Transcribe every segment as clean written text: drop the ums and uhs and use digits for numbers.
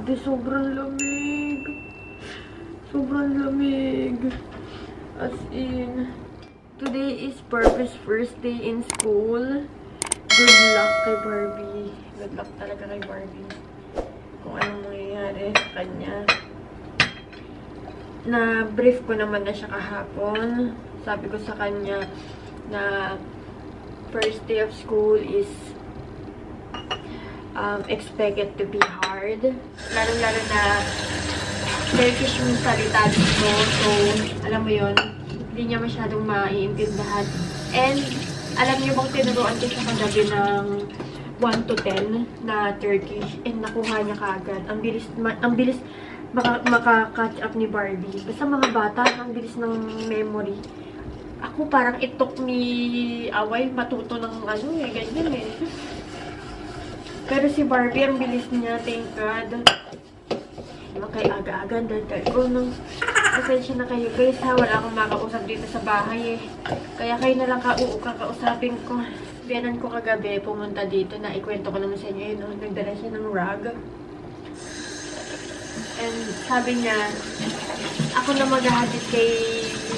Grabe, sobrang lamig. Sobrang lamig. As in, today is Barbie's first day in school. Good luck kay Barbie. Good luck talaga kay Barbie. Kung anong mangyayari sa kanya. Na-brief ko naman na siya kahapon. Sabi ko sa kanya na first day of school is expected to be hard. Lalo-lalo na Turkish yung salita dito. So, alam mo yun, hindi niya masyadong maiintindihan. And, alam niyo bang tinuruan ko siya kagabi ng 1 to 10 na Turkish. And nakuha niya kaagad. Ang bilis maka-catch up ni Barbie. Basta mga bata, ang bilis ng memory. Ako parang it took me away matuto ng ano eh, ganyan eh. Pero si Barbie, ang bilis niya, thank God. Kay aga-aga, dahil nung pasensya na kayo guys ha, wala akong makausap dito sa bahay eh. Kaya kayo na lang kakausapin ko. Biyanan ko kagabi, pumunta dito na ikwento ko naman sa inyo yun, no? Nagdala siya ng rug. And sabi niya, ako na maghahatid kay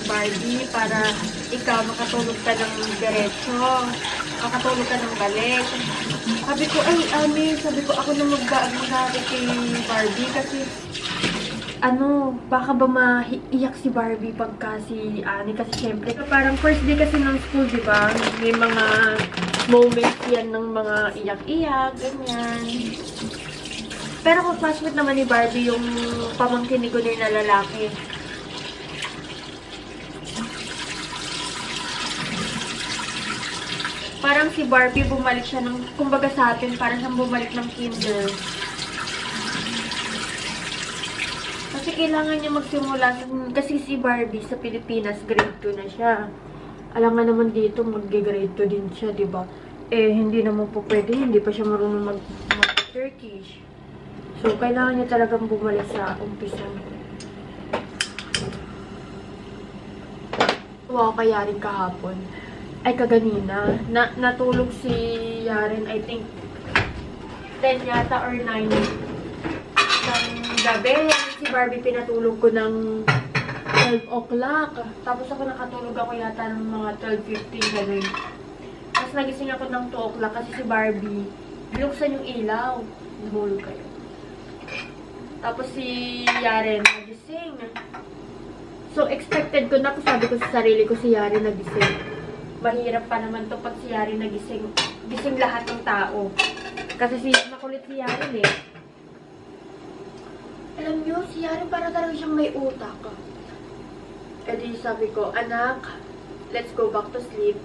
Barbie para ikaw makatulog ka ng diretso, makatulog ka ng balik. Sabi ko, ay, sabi ko, ako na maghahatid kay Barbie kasi, baka ba maiyak si Barbie pagka si Ani kasi syempre, parang first day kasi ng school, di ba? May mga moments yan ng mga iyak-iyak, ganyan. Pero kung classmate naman ni Barbie yung pamangkin ni Gunay na lalaki. Parang si Barbie bumalik siya ng, kumbaga sa atin, parang siyang bumalik ng kinder. Kasi kailangan niya magsimula, kasi si Barbie sa Pilipinas, grade 2 na siya. Alam nga naman dito, mag-grade 2 din siya, diba? Eh, hindi naman po pwede, hindi pa siya marunong mag-Turkish. So, kailangan niya talagang bumalik sa umpisa. Wow, kay Yaren kahapon. Ay, kaganina. Natulog si Yaren, I think, 10 yata or 9 ng gabi. Si Barbie pinatulog ko ng 12 o'clock. Tapos ako nakatulog ako yata ng mga 12:15 ganun. Tapos nagising ako ng 2 o'clock kasi si Barbie, binuksan yung ilaw. Nahulog kayo. Tapos si Yaren nagising. So, expected ko na, sabi ko sa sarili ko si Yaren nagising. Mahirap pa naman to pag si Yaren nagising. Gising lahat ng tao. Kasi makulit si Yaren eh. Alam nyo, si Yaren para talaga siyang may utak. E di sabi ko, anak, let's go back to sleep.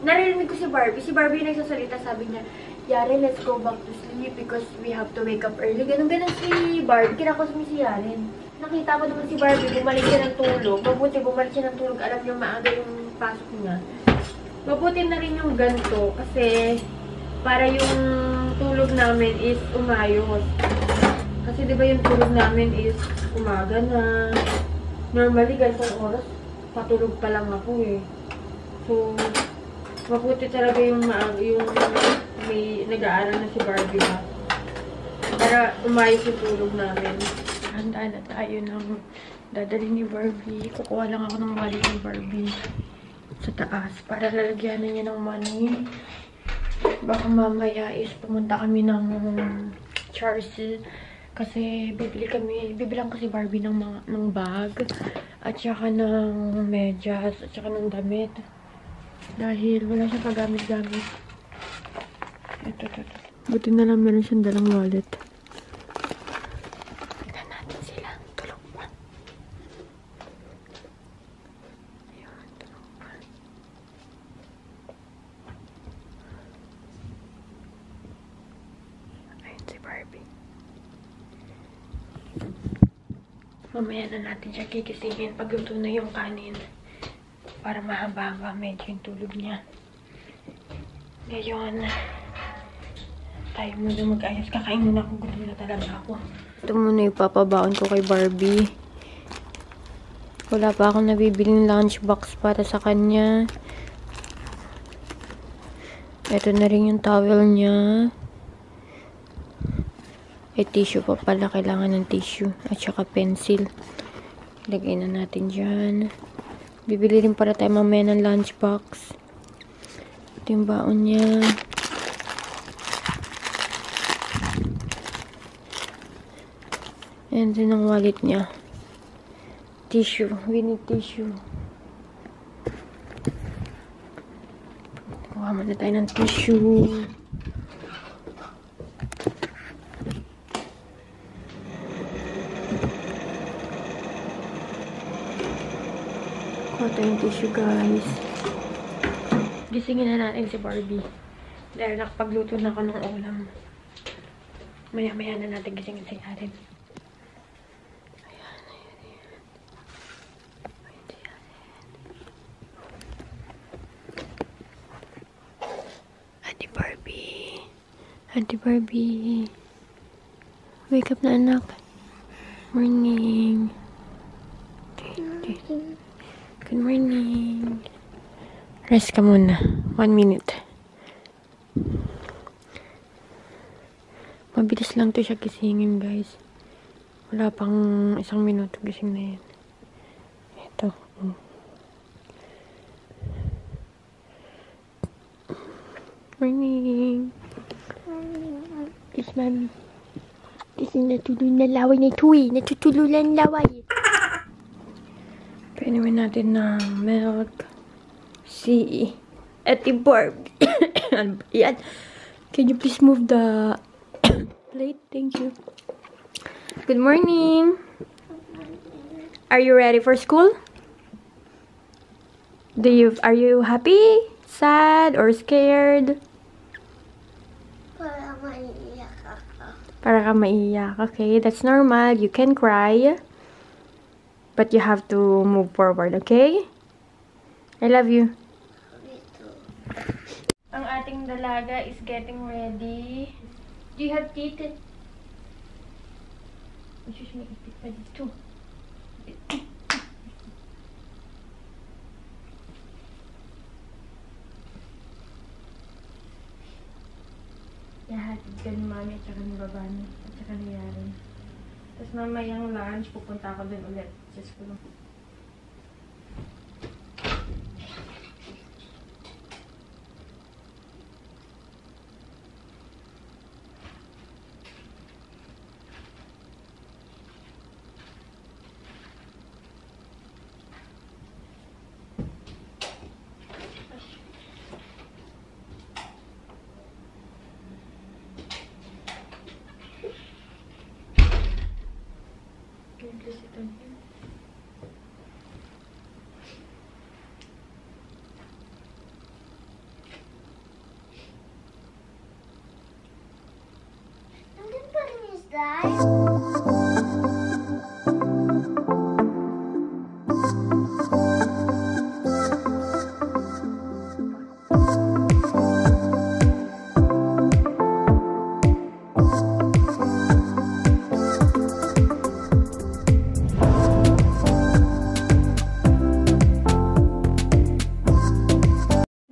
Narinig ko si Barbie. Si Barbie yung nagsasalita, sabi niya, Yaren, let's go back to sleep because we have to wake up early. Ganun si Barbie. Kinakos mo si Yaren. Nakita ko naman si Barbie, bumalik siya ng tulog. Mabuti, bumalik siya ng tulog. Alam niyo, maaga yung pasok niya. Mabuti na rin yung ganito kasi para yung tulog namin is umayos. Kasi diba yung tulog namin is umaga na. Normally, ganitong oras, patulog pa lang ako eh. So, mabuti talaga yung may nag-aaral na si Barbie ha. Para umayos yung tulog namin. Handa na tayo ng dadali ni Barbie. Kukuha lang ako ng wallet ni Barbie sa taas para lalagyan na niya ng money. Baka mamaya is pumunta kami ng Charles kasi bibilang kasi Barbie ng bag at saka ng medyas at saka ng damit. Dahil wala siyang kagamit-gamit. Ito. Buti na lang meron siyang dalang wallet. Tignan natin sila. Tulog pa. Ayan, tulog pa. Ayun si Barbie. Mamaya na natin siya kigisingin pag luto na yung kanin. Para mahaba-haba medyo yung tulog niya. Ngayon, tayo muna mag-ayos. Kakain muna ako. Gutom na talaga ako. Ito muna yung papabaon ko kay Barbie. Wala pa akong nabibiling lunchbox para sa kanya. Ito na rin yung towel niya. May tissue pa pala. Kailangan ng tissue. At saka pencil. Lagay na natin dyan. Bibili rin para tayo mamaya ng lunchbox. Ito yung baon niya. And then ang wallet niya. Tissue. We need tissue. Kuha muna tayo ng tissue. Kuha tayo ng tissue, guys. Gisingin na natin si Barbie. Dahil nakapagluto na ako ng ulam. Maya-maya na natin gisingin si Karen. Auntie Barbie. Wake up na, anak. Morning. Good morning. Rest ka muna. 1 minute. Mabilis lang to siya gisingin, guys. Wala pang 1 minuto gising na yan. Ito. Morning. Yes, mami. Kasi natulog na laway na ito eh. Natutululan laway. Painumin natin ng milk. Si Ate Barbie. Yan. Can you please move the plate? Thank you. Good morning. Are you ready for school? Are you happy? Sad or scared? Para ka maiyak. Okay, that's normal. You can cry. But you have to move forward, okay? I love you. Ang ating dalaga is getting ready. Do you have teeth? Just make it pa dito. Yahatid ka ni mami at saka ni baba niya at saka ni Yaren. Tapos mamayang lunch, pupunta ako dun ulit sa school.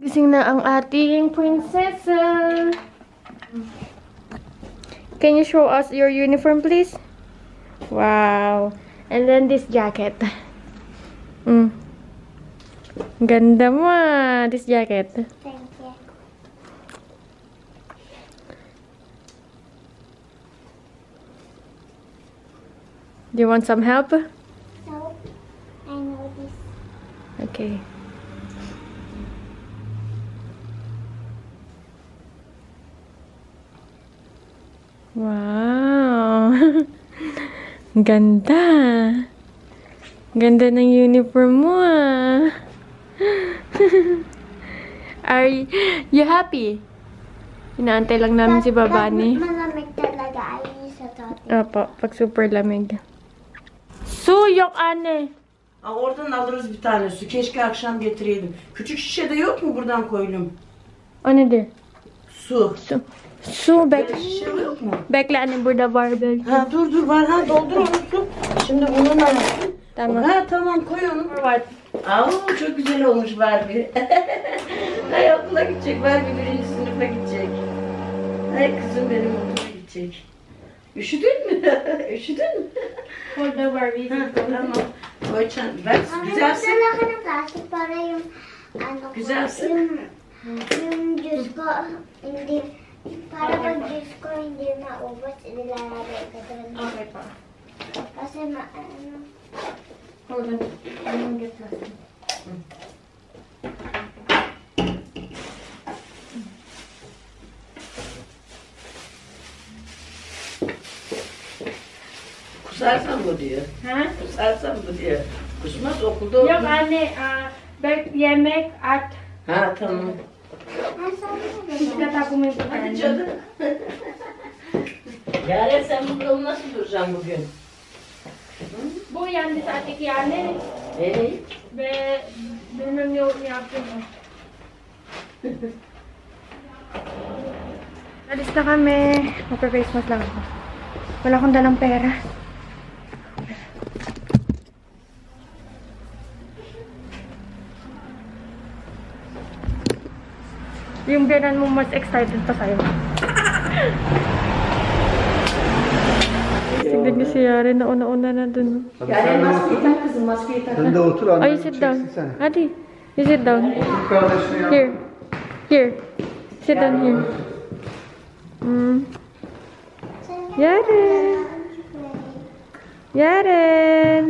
Gising na ang ating prinsesa. Can you show us your uniform, please? Wow. And then this jacket. Ganda mo ah, this jacket. Thank you. Do you want some help? No, I know this. Okay. Wow. Ganda. Ganda ng uniform mo ah. Are you happy? Inaantay lang namin si Babani. Malamig talaga ay sa tote. Opo, pag super lamig. Su yok anne. Aa, oradan alırız bir tane su. Keşke akşam getireydim. Küçük şişede yok mu buradan koydum? O nedir? Su. Su Böyle şişe yok mu? bekle anne burada var böyle. Ha dur var ha doldur onu su. Şimdi bunun alsın. Tamam. Ha tamam koy onu. Var. Aa çok güzel olmuş Barbie. Ay okula gidecek. Barbie 1. sınıfa gidecek. Ay kızım benim okula gidecek. Üşüdün mü? Üşüdün mü? Hold the Barbie. Ha, tamam. Koy çantaya. Bak güzelsin. Magdala ka ng plastic para yung ano ko, Güzelsin. yung juice ko, hindi, para pag juice ko hindi maubos, nilalagay ko doon. Okay pa. Kasi ano, Hold on. I'm gonna get plastic. Kusarsan bu diyor. Ha? Kusarsan bu diyor. Kusmaz okulda Yok okur. anne, yemek at Ha tamam. nasaan mo ba? pagkatapos mo yung Hadi pagkain. canım. Yaren sen burada nasıl duracaksın bugün? Bu yan sa ate Kiane. Benim yung yaptım. Alis na kami. Magpa-face mask lang ako. Wala akong dalang pera. Yung biyanan mo mas excited pa sa'yo. Tignan niyo si Yaren na una-una na dun. Yaren maskeyi tak kızım maskeyi tak. Sen de otur annem. Ay, sit down. çeksin seni. Hadi. You sit down. Kardeşini yap. Here. Here. Sit down here. Yaren. Yaren.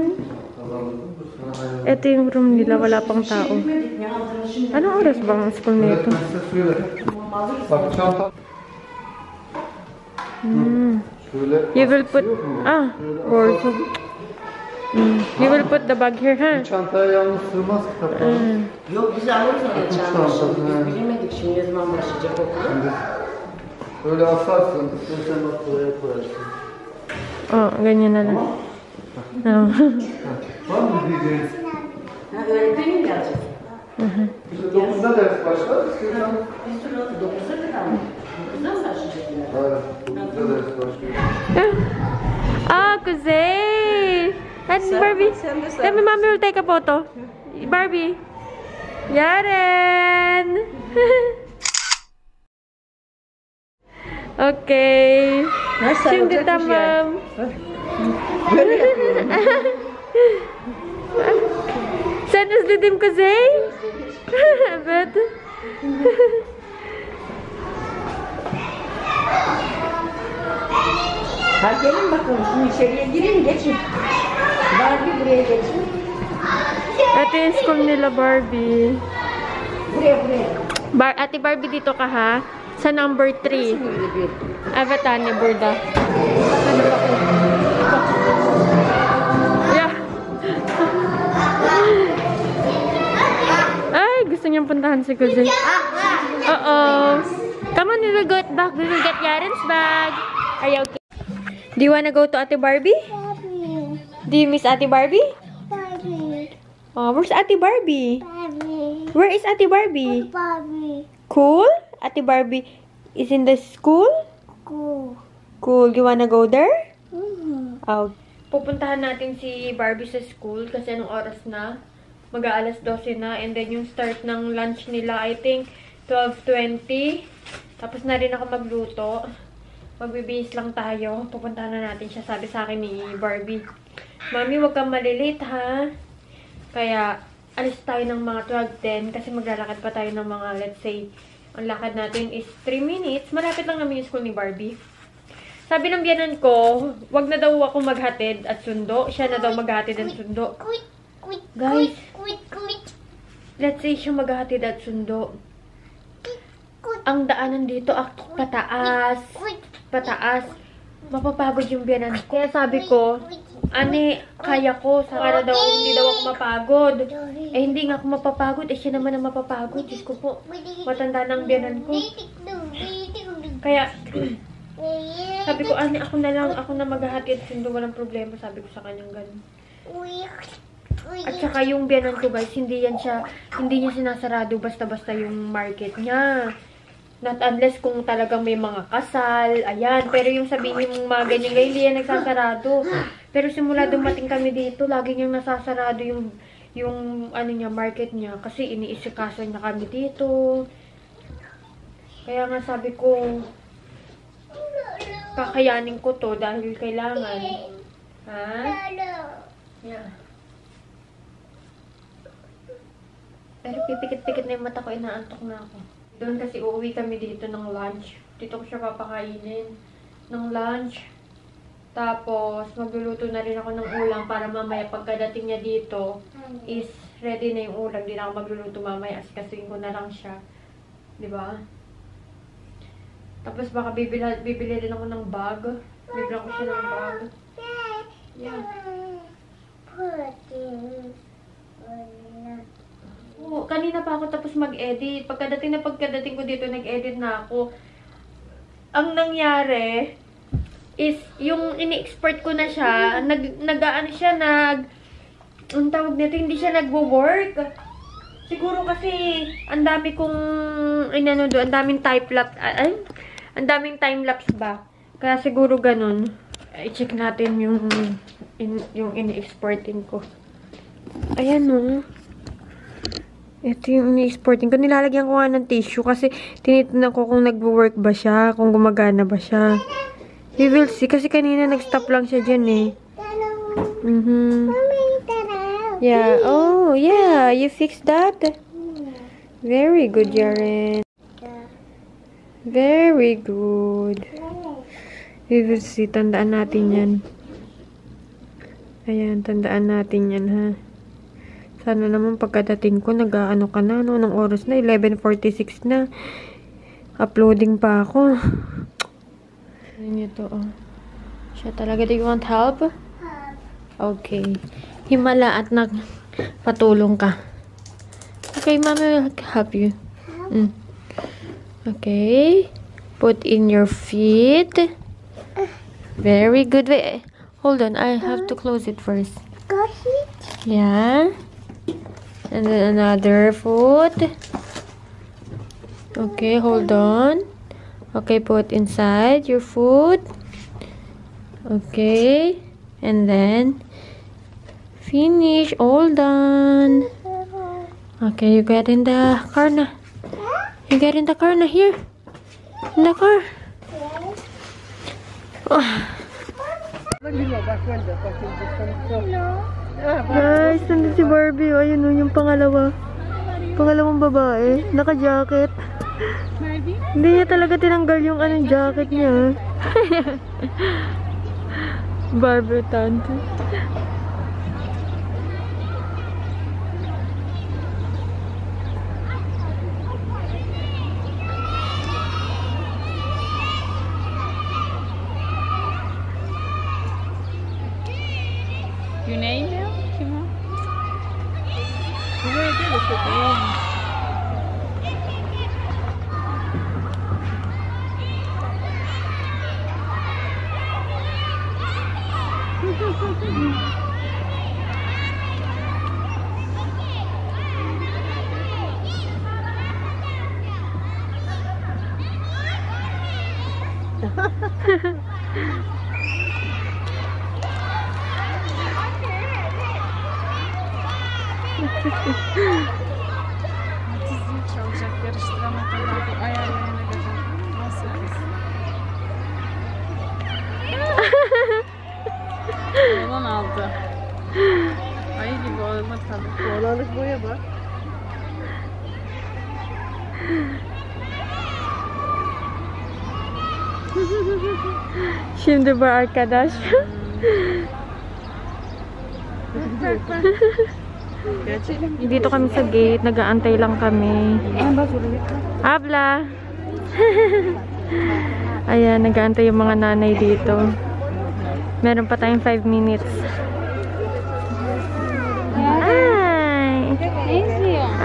Ito yung room nila. Wala pang tao. Anong oras bang ang school nito? Öğretmen size suyu ver. Bak çanta. Şöyle. You will put... Yok mu? Ah, also. You will put the bag here, ha? Çantaya yalnız sığmaz kitaplar. Yok biz alırız onu çağırmışız. Tamam. Biz bilemedik şimdi ne zaman başlayacak okula. Şimdi öyle asarsın. İstersen bak buraya koyarsın. Oh, ganyan na lang. No. Var mı diyeceğiniz? Ha öğretmenim gelecek. İşte 9'da ders başlar. İstiyorsan. Biz dur 9'da kadar mı? 9'da mı başlayacaklar? Hayır. 9'da ders başlıyor. Ah, Kuzey! And Barbie, let me mommy will take a photo. Barbie. Yaren! Okay. Şimdi tamam. Böyle yapıyorum. Sen özledin Kuzey? Evet. Ha gelin bakalım şimdi içeriye girin geçin. Barbie buraya geçin. Ito yung school nila, Barbie. Buraya. Ate Barbie, dito ka ha? Sa number 3. Avatane, Burda. Yeah. Ay, gusto niyang puntahan si Kuzey. Uh-oh. Come on, we will go back. We will get Yaren's bag. Are you okay? Do you wanna go to Ate Barbie? Barbie, Do you miss Ate Barbie? Barbie, Oh, where's Ate Barbie? Barbie, Where is Ate Barbie? Barbie, Cool? Ate Barbie is in the school? go. Cool. You wanna go there? Mm-hmm. Pupuntahan natin si Barbie sa school kasi anong oras na? Mag-aalas 12 na. And then yung start ng lunch nila, I think, 12:20. Tapos na rin ako magluto. Magbibihis lang tayo. Pupuntahan na natin siya. Sabi sa akin ni Barbie, Mami, wag kang malilate ha. Kaya, alis tayo ng mga 12:10 kasi maglalakad pa tayo ng mga, let's say, ang lakad natin is 3 minutes. Malapit lang namin yung school ni Barbie. Sabi ng biyanan ko, wag na daw ako maghatid at sundo. Siya na daw maghatid at sundo. Quit, quit, Guys. quit, quit, Let's say siya maghatid at sundo. quit, Ang daanan dito, pataas. quit. Pataas. Mapapagod yung biyanan ko. Kaya sabi ko, Ani, kaya ko. Para daw, hindi daw ako mapagod. Eh, hindi nga ako mapapagod. Eh, siya naman ang mapapagod. Diyos ko po. Matanda ng biyanan ko. Kaya, sabi ko, Ani, ako na lang. Ako na maghahatid. Sundo, walang problema. Sabi ko sa kanyang ganun. At saka yung biyanan ko, guys, hindi niya sinasarado basta-basta yung market niya. Not unless kung talagang may mga kasal, ayan. Pero yung sabihin mong mga ganyan, hindi yan nagsasarado. Pero simula dumating kami dito, lagi niyang nasasarado yung ano niya, market niya. Kasi iniisikaso niya kami dito. Kaya nga sabi ko, kakayanin ko to dahil kailangan. Ha? Yeah. Pero pipikit-pikit na yung mata ko, inaantok na ako. Doon kasi uuwi kami dito ng lunch. Dito ko siya papakainin ng lunch. Tapos, magluluto na rin ako ng ulam para mamaya pagkadating niya dito is ready na yung ulam. Di na ako magluluto mamaya. Asikasuin ko na lang siya. Diba? Tapos baka bibili rin ako ng bag. Bibili ko siya ng bag. Yeah. Oo, kanina pa ako tapos mag-edit. Pagkadating ko dito, nag-edit na ako. Ang nangyari is, yung ini-export ko na siya, ang tawag nito, hindi siya nagwo-work. Siguro kasi, ang dami kong, ang daming ang daming time-lapse ba? Kaya siguro ganun. I-check natin yung ini-exporting ko. Ayan o. Ito yung ini-exporting ko. Nilalagyan ko nga ng tissue kasi tinitignan ko kung nagwo-work ba siya, kung gumagana ba siya. We will see. Kasi kanina nag-stop lang siya dyan eh. Yeah. Oh, yeah. You fixed that? Very good, Yaren. Very good. We will see. Tandaan natin yan. Ayan, tandaan natin yan, ha. Sana naman pagkadating ko, nag-ano ka na, no? Nung oras na, 11:46 na. Uploading pa ako. Ayan ito, oh. Siya talaga. Do you want help? Okay. Himala at patulong ka. Okay, Mama will help you. Okay. Put in your feet. Very good. Wait. Hold on. I have to close it first. Yeah. And then another foot. Okay, hold on. Okay, put inside your foot. Okay. And then finish. All done. Okay, you get in the car na. You get in the car na here. In the car. Guys, nandun si Barbie. O, ayun o, yung pangalawa. Pangalawang babae. Naka-jacket. Hindi niya talaga tinanggal yung anong jacket niya. Barbie tante. You name him? Kimon? You really did it for me. Çalacak yarıştırana kadar bu ayarlayana kadar. Nasıl Oğlan aldı. Ayı gibi olma tabii. Oğlanlık boya bak. Şimdi bu arkadaş. Dito kami sa gate, nag-aantay lang kami. Habla! Ayan, nag-aantay yung mga nanay dito. Meron pa tayong 5 minutes. Ay!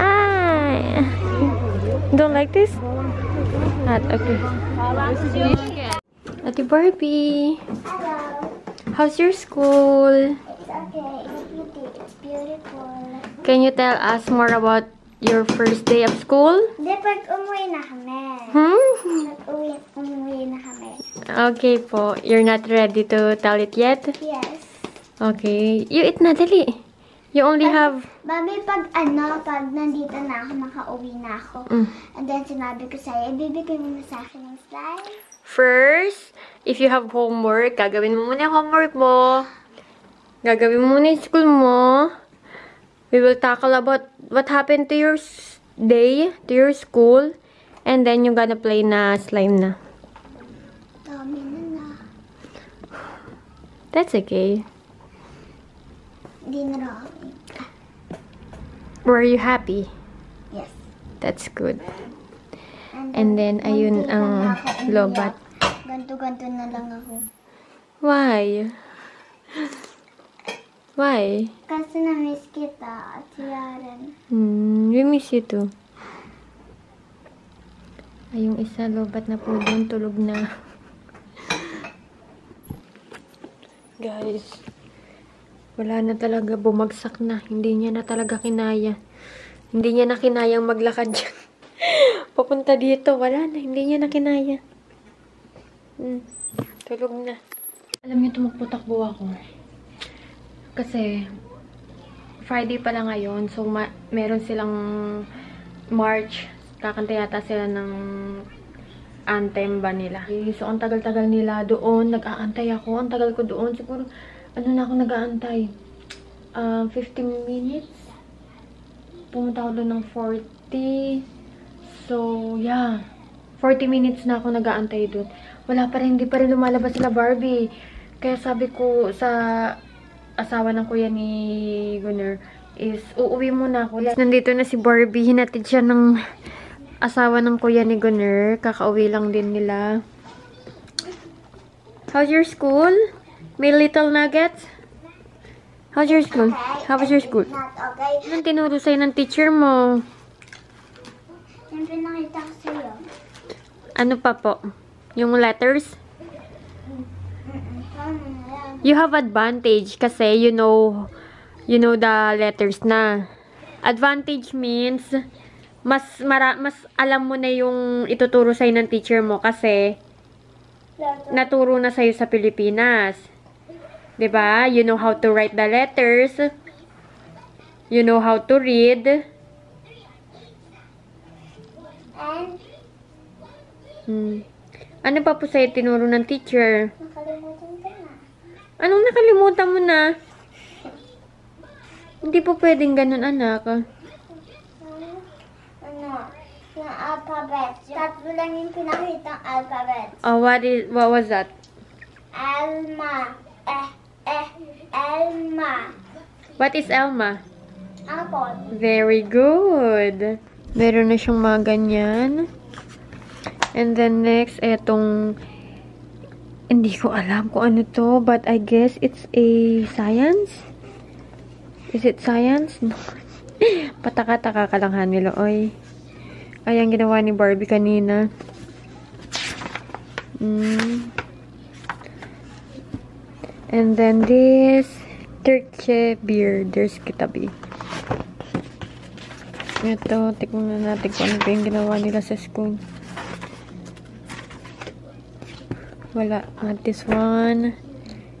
Ay! Don't like this? Not okay. Ate Barbie! Hello. How's your school? It's okay. It's beautiful. Can you tell us more about your first day of school? Hindi, pag umuwi na kami. Umuwi na kami. Okay po. You're not ready to tell it yet? Yes. Okay. You eat na, dali. You only have... Mami, pag nandito na ako, makauwi na ako. And then sinabi ko sa'yo, ibibigay mo na sa akin ng slice. First, if you have homework, gagawin mo muna yung homework mo. Gagawin mo muna yung school mo. We will tackle about what happened to your day, to your school. And then, you're gonna play na slime na. Dami na. That's okay. Hindi na ako. Were you happy? Yes. That's good. And then, ayun ang lobat. Ganto-ganto na lang ako. Why? Why? Kasi na-miss kita at si Yaren. We miss you too. Ay, yung isa, lobat na po doon. Tulog na. Guys, wala na talaga. Bumagsak na. Hindi niya na talaga kinaya. Hindi niya na kinayang maglakad dyan. Papunta dito. Wala na. Hindi niya na kinaya. Tulog na. Alam niyo, tumakbo-takbo ako. Kasi, Friday pa lang ngayon. So, meron silang March. Kakanta yata sila ng anthem ba nila. So, ang tagal-tagal nila doon. Nag-aantay ako. Ang tagal ko doon. Siguro, ano na ako nag-aantay? 15 minutes. Pumunta ako doon ng 40. So, yeah. 40 minutes na ako nag-aantay doon. Wala pa rin. Hindi pa rin lumalabas sila Barbie. Kaya sabi ko sa asawa ng kuya ni Gunner is uuwi muna ako. Nandito na si Barbie. Hinatid siya ng asawa ng kuya ni Gunner. Kakauwi lang din nila. How's your school? My little nuggets? How's your school? How was your school? Not okay. Anong tinuro sa'yo ng teacher mo? Siyempre nakita ko sa'yo. Ano pa po? Yung letters? You have advantage kasi you know the letters na. Advantage means mas alam mo na yung ituturo sa'yo ng teacher mo kasi naturo na sa'yo sa Pilipinas. 'Di ba? You know how to write the letters. You know how to read. And Ano pa po sa'yo tinuro ng teacher? nakalimutan ko na. Anong nakalimutan mo na? Hindi po pwedeng ganun, anak. Ano? Yung alphabet. Tatlo lang yung pinakitang alphabet. Oh, what was that? Elma. Elma. What is Elma? Apple. Very good. Meron na siyang mga ganyan. And then next, etong hindi ko alam kung ano to, but I guess it's a science. Is it science? No. Pataka-taka ka lang, Hanilo. Oy. Ay, ang ginawa ni Barbie kanina. And then this Turkey beer. There's kitabi. Ito, tikman na natin kung ano pa yung ginawa nila sa school. Wala. Not this one.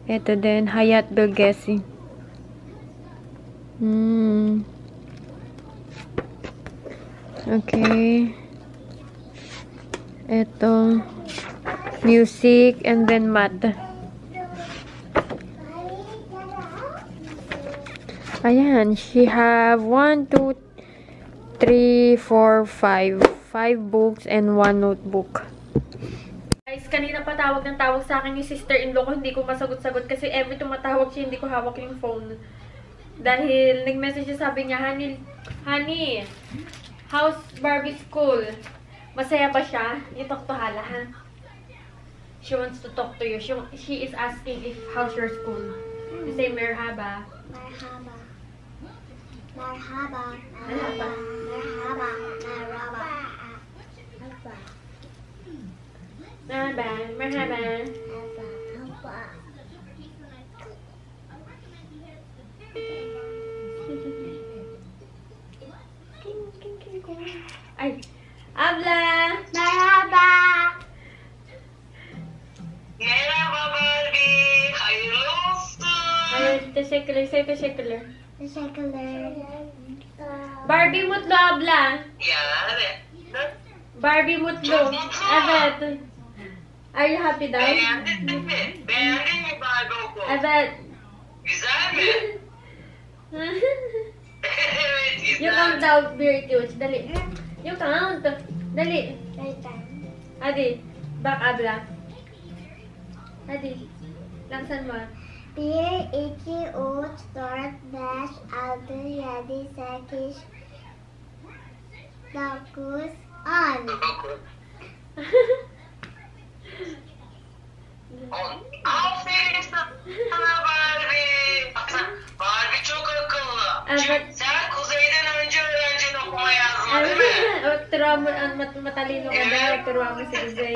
Ito din. Hayat Belgesi. Okay. Ito. Music and then math. Ayan. She have 1, 2, 3, 4, 5. 5 books and 1 notebook. Guys, kanina pa tawag ng tawag sa akin yung sister-in-law ko. Hindi ko masagot-sagot kasi every tumatawag siya, hindi ko hawak yung phone. Dahil nag-message siya, sabi niya, Honey, how's Barbie school? Masaya ba siya? You talk to Hala, ha? She wants to talk to you. She is asking if how's your school. You say merhaba. Marhaba. Marhaba. Marhaba. Marhaba. Marhaba. Merhaba. Merhaba. Ay. Habla. Marhaba. Merhaba Barbie. Hayırlı olsun. Ay, teşekkürler. Say teşekkürler. Secular. Barbie mutlu abla. Yani. Barbie mutlu. Evet. Are you happy daw? Beğendin mi? Beğendin mi Barbie okul? Evet. Güzel mi? Evet You güzel. count daw, Virtues. Dali. You count. Dali. Adi. Back abla. Adi. Laksan mo. Bir, iki, üç, dört, beş, altı, yedi, sekiz, dokuz, on. Aferin sana Barbie. Barbie çok akıllı. Evet. Çünkü sen Kuzey'den önce öğrencin okuma yazma değil mi? Turuan mo, matalino ka daw. Turuan mo si Jose.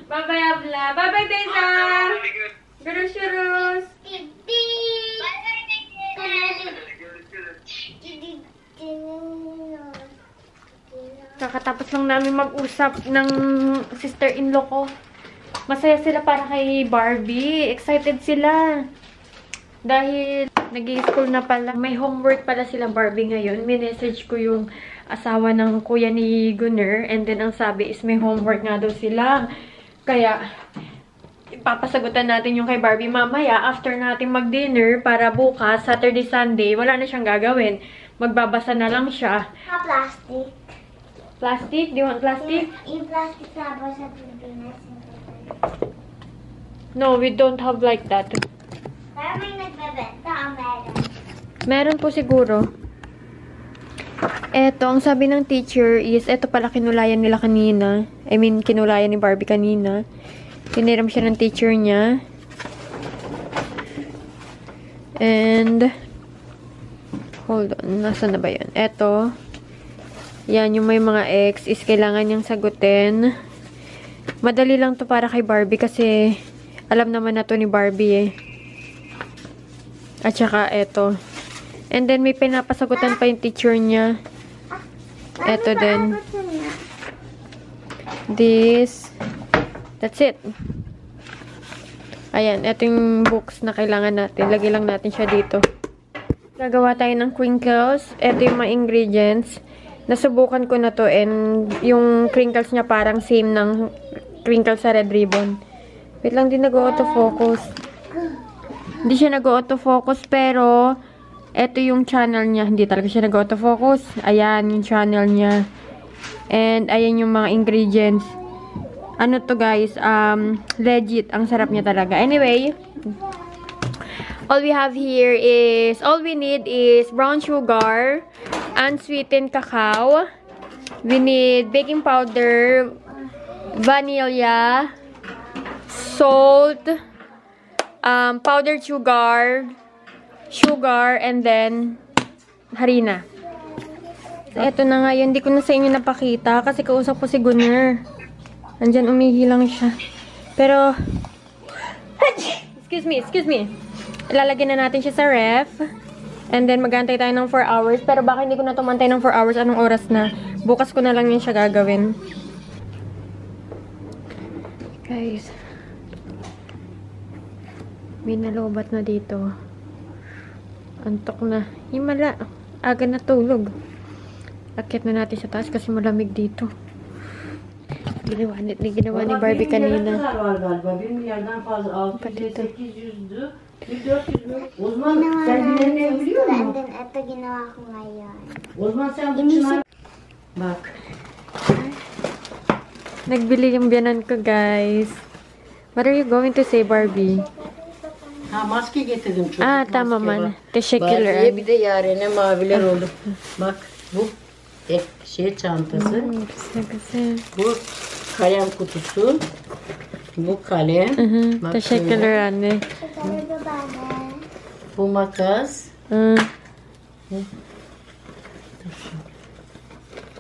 Bye-bye, abla. Bye-bye, Teza. Shurus. Kakatapos lang namin mag-usap ng sister-in-law ko. Masaya sila para kay Barbie. Excited sila. Dahil nag-i-school na pala. May homework pala sila Barbie ngayon. Minessage ko yung asawa ng kuya ni Gunner. And then ang sabi is may homework nga daw sila. Kaya ipapasagutan natin yung kay Barbie mamaya after natin mag-dinner para bukas, Saturday, Sunday, wala na siyang gagawin. Magbabasa na lang siya. Plastic. Plastic? Do you want plastic? Yung plastic na ba sa Pilipinas? No, we don't have like that. Pero may nagbebenta ang meron. Meron po siguro. Eto, ang sabi ng teacher is, eto pala kinulayan nila kanina. I mean, kinulayan ni Barbie kanina. Piniram siya ng teacher niya. And, hold on, nasaan na ba yun? Eto, yan, yung may mga X is kailangan niyang sagutin. Madali lang to para kay Barbie kasi alam naman na to ni Barbie eh. At saka, eto. And then, may pinapasagutan pa yung teacher niya. Eto din. This. That's it. Ayan, eto yung books na kailangan natin. Lagay lang natin siya dito. Gagawa tayo ng crinkles. Eto yung mga ingredients. Nasubukan ko na to and yung crinkles niya parang same ng crinkles sa Red Ribbon. Wait lang, di nag-autofocus. Hindi siya nag-autofocus pero eto yung channel niya. Hindi talaga siya nag-autofocus. Ayan yung channel niya. And ayan yung mga ingredients. Ano to guys, legit. Ang sarap niya talaga. Anyway, all we need is brown sugar, unsweetened cacao. We need baking powder, vanilla, salt, powdered sugar, and then harina. So, eto na nga yun. Hindi ko na sa inyo napakita kasi kausap ko si Gunner. Andyan, umihi lang siya. Pero, excuse me. Ilalagyan na natin siya sa ref. And then, mag-antay tayo ng 4 hours. Pero baka hindi ko na tumantay ng 4 hours. Anong oras na? Bukas ko na lang yun siya gagawin. Guys. May nalobat na dito. Antok na. Himala. Aga na tulog. Akit na natin sa taas kasi malamig dito. Ginawa ni Barbie kanina. Benim yerden fazla 600-800'dü. Bir 400 mü? O zaman Ginawa sen namin dinlenmeyi sa biliyor school and musun? then ito ginawa ko ngayon. O zaman sen bu çınar... Bak. Nagbili yung biyanan ko, guys. What are you going to say, Barbie? Ha maske getirdim çocuk. Ah, tamam maske anne. var. Teşekkürler Barbie'ye anne. bir de Yaren'e maviler oldu. Bak bu şey çantası. Güzel güzel. Bu kalem kutusu. Bu kalem. Bak Teşekkürler anne. Şekerli babaanne. Bu makas.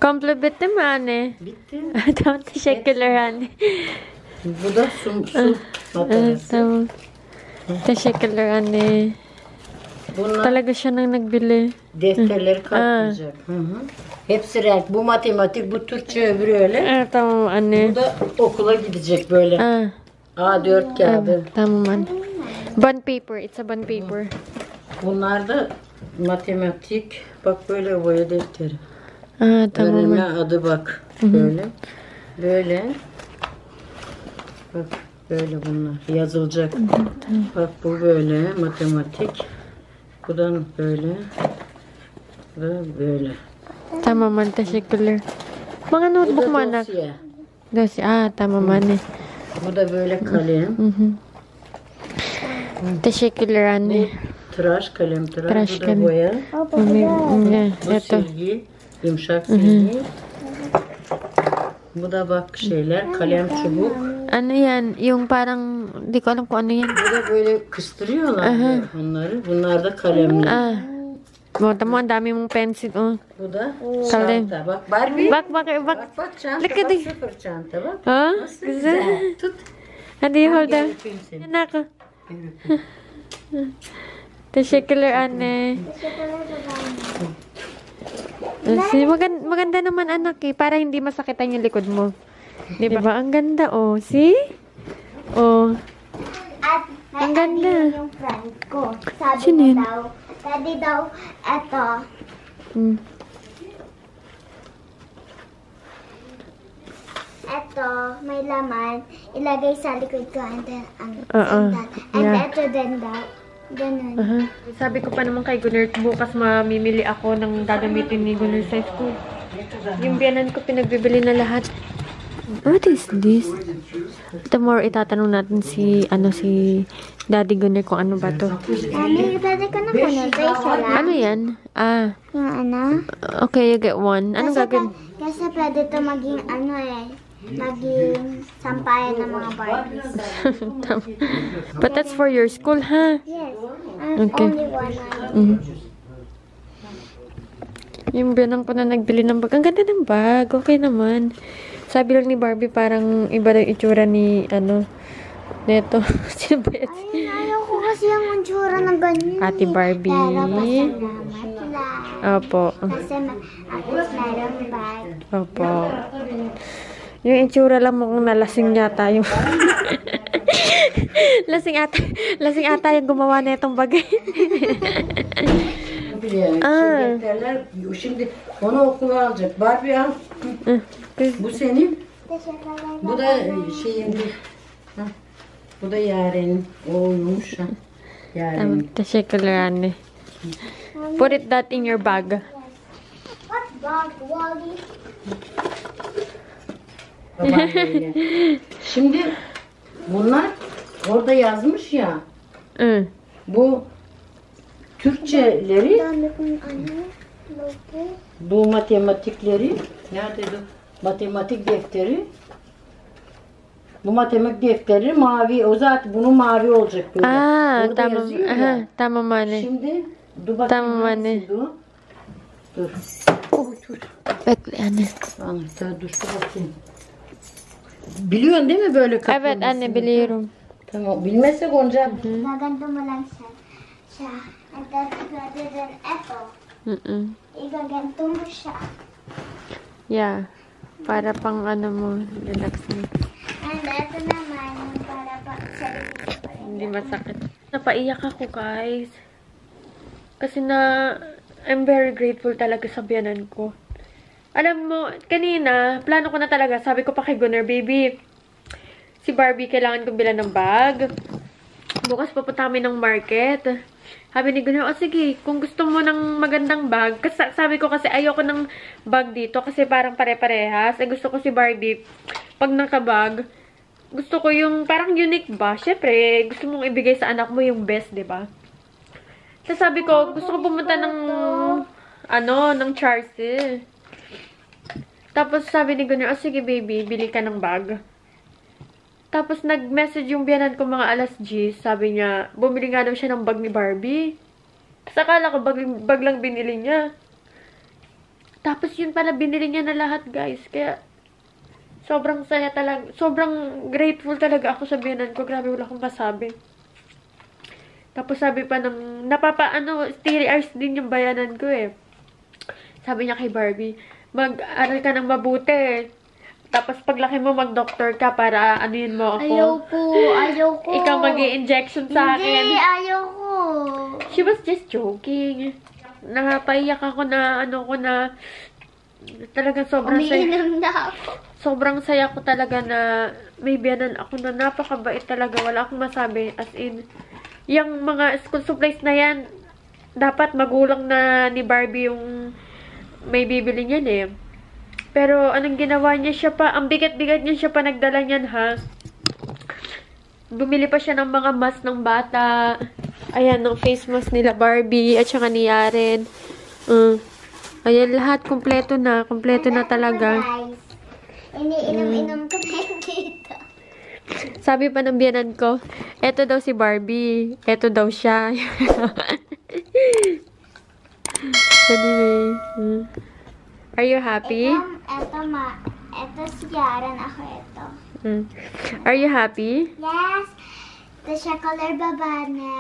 Komple bitti mi anne? Bitti. Tamam, teşekkürler anne. Bu da su Evet, matarası. tamam. Teşekkürler anne. Bunlar Talaga siya nang nagbili. defterleri katlayacak. Hepsi renk. Bu matematik, bu Türkçe, öbürü öyle. Evet, tamam anne. Bu da okula gidecek böyle. A4 kağıdı. Tamam anne. Bond paper. It's a bond paper. Bunlar da matematik. Bak böyle boya defteri. Tamam Öğrenme anne. adı bak. Böyle. Böyle. Bak böyle bunlar yazılacak. Bak bu böyle matematik. Bu da böyle. Bu da böyle. Tamam anne, teşekkürler. Mga Bu notebook mo da anak. dosya. Tamam anne. Bu da böyle kalem. Teşekkürler anne. Tıraş kalem tıraş. Tıraş Bu da kalem. boya. Bu Ito. silgi. Yumuşak silgi. Bu da bak şeyler. Kalem çubuk. Ano yan? Yung parang, di ko alam kung ano yan. Bu da böyle kıstırıyorlar onları. Bunlar da kalemler. Mo, ang dami mong pencil. Oh. Bu da Kalem. çanta. Bak Barbie. Bak. Bak çanta. Look at Bak the- sıfır çanta bak. Ha? Nasıl Güzel. güzel. Tut. Hadi, hold Gel on. öpeyim seni. Anak ko. Teşekkürler anne. Maganda naman anak eh. Para hindi masakitan yung likod mo. Diba? Ang ganda oh. See? Oh. At Ang ganda. yung friend ko. Sabi Sino yun? niya daw, daddy daw, eto, Mm. eto, may laman, ilagay sa likod ko, and then, and Yeah. eto din daw. Ganun. Sabi ko pa naman kay Gunner, bukas mamimili ako ng gagamitin ni Gunner sa school. Yung biyanan ko, pinagbibili na lahat. What is this? Tomorrow itatanong natin si Daddy Gunner kung ano ba to. Mami, pwede ko na kunin ito isa lang. Ano yan? Yung ano? Okay, you get one. Anong gagawin? Kasi pwede to maging ano maging sampayan ng mga Barbies. But that's for your school, ha? Yes. Okay. Only one. Yung biyanan ko na nagbili ng bag. Ang ganda ng bag. Okay naman. Sabi lang ni Barbie, parang iba daw itsura ni, neto. Sino ba yan? Ay, ayaw ko kasi yung tsura ng ganyan. Ate Barbie. Pero pasalamat lang. Opo. Kasi at least merong bag. Opo. Yung itsura lang mukhang nalasing yata yung... lasing ata yung gumawa na itong bagay. Defterler. Şimdi onu okula alacak. Barbie al. Bu senin. Teşekkürler. Bu da şeyin. Bu da Yaren'in. O yumuşak. Yaren'in. Teşekkürler anne. Put that in your bag. What bag, Wally? Babaanneyle. Şimdi bunlar orada yazmış ya. Bu Türkçeleri, Dami kong logo. bu matematikleri, neredeydi? Matematik defteri. Bu matematik defteri mavi, o zaten bunun mavi olacak böyle. Orada Tamam. yazıyor ya. Tamam anne. Şimdi dur bakayım. Tamam anne. hangisi bu? Dur. Bekle anne. Dur bakayım. Biliyorsun değil mi böyle Evet katlamasını? anne, biliyorum. Tamam. Bilmezsek onca Gaganto mo lang siya. And then, pwede din eto. Igaganto mo siya. Yeah. Para pang mo, relax mo. And eto naman, yung para pa sa likod ko. Hindi masakit. Napaiyak ako, guys. Kasi I'm very grateful talaga sa biyanan ko. Alam mo, kanina, plano ko na talaga. Sabi ko pa kay Gunner, baby, si Barbie, kailangan kong bilan ng bag. Bukas papunta kami ng market. Sabi ni Gunner, sige, kung gusto mo ng magandang bag, kasi sabi ko kasi ayoko ng bag dito kasi parang pare-parehas. Gusto ko si Barbie, pag nakabag, gusto ko yung parang unique ba? Syempre, gusto mong ibigay sa anak mo yung best, di ba? So sabi ko, gusto ko pumunta ng, ng Charles. Tapos sabi ni Gunnar, oh sige baby, bili ka ng bag. Tapos nag-message yung biyanan ko mga alas 10. Sabi niya, bumili nga daw siya ng bag ni Barbie. Tapos akala ko bag lang binili niya. Tapos yun pala binili niya na lahat guys. Kaya sobrang saya talaga. Sobrang grateful talaga ako sa biyanan ko. Grabe, wala akong masabi. Tapos sabi pa ng, steely eyes din yung bayanan ko eh. Sabi niya kay Barbie, mag-aral ka ng mabuti. Tapos paglaki mo, mag-doctor ka para anuin mo ako. Ayoko. Ikaw mag-i-injection sa akin. Hindi, ayoko. She was just joking. Nakapaiyak ako na, talagang sobrang saya. Umiinom na ako. Sobrang saya ko talaga na may biyanan ako na napakabait talaga. Wala akong masabi. As in, yung mga school supplies na yan, dapat magulang na ni Barbie yung may bibili niyan eh. Pero anong ginawa niya, siya pa, ang bigat-bigat niya, siya pa nagdala niyan ha. Bumili pa siya ng mga mask ng bata. Ayan, ng face mask nila Barbie at saka ni Yaren. Ayan, lahat kompleto na talaga. Guys, iniinom-inom ko na yung dito. Sabi pa ng biyanan ko, eto daw si Barbie, eto daw siya. Anyway, are you happy? Ito si Yaren, ako ito. Are you happy? Yes! Ito siya color babana.